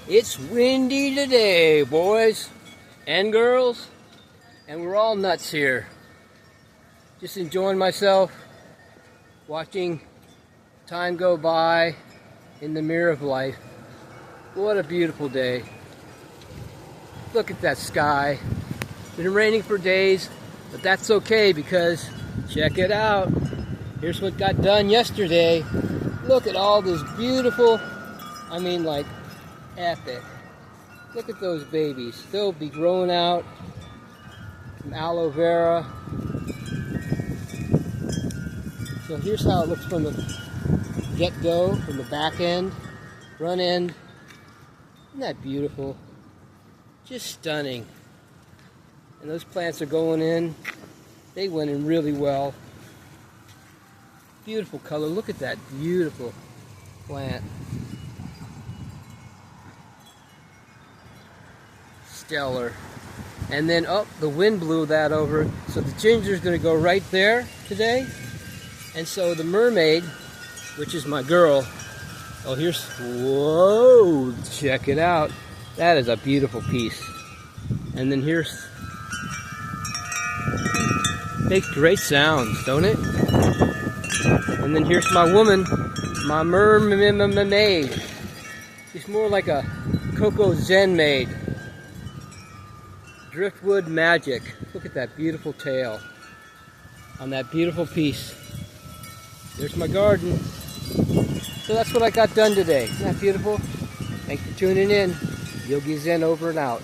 It's windy today, boys and girls, and we're all nuts here. Just enjoying myself, watching time go by in the mirror of life. What a beautiful day. Look at that sky. It's been raining for days, but that's okay because check it out. Here's what got done yesterday. Look at all this beautiful, like epic. Look at those babies. They'll be growing out from aloe vera. So here's how it looks from the get-go, from the back end, front end. Isn't that beautiful? Just stunning. And those plants are going in. They went in really well. Beautiful color. Look at that beautiful plant. Stellar. And then, the wind blew that over. So the ginger's going to go right there today. And so the mermaid, which is my girl, whoa, check it out. That is a beautiful piece. And then makes great sounds, don't it? And then here's my woman, my mermaid. She's more like a Coco Zen maid. Driftwood magic. Look at that beautiful tail on that beautiful piece. There's my garden. So that's what I got done today. Isn't that beautiful? Thanks for tuning in. Yogi Zen over and out.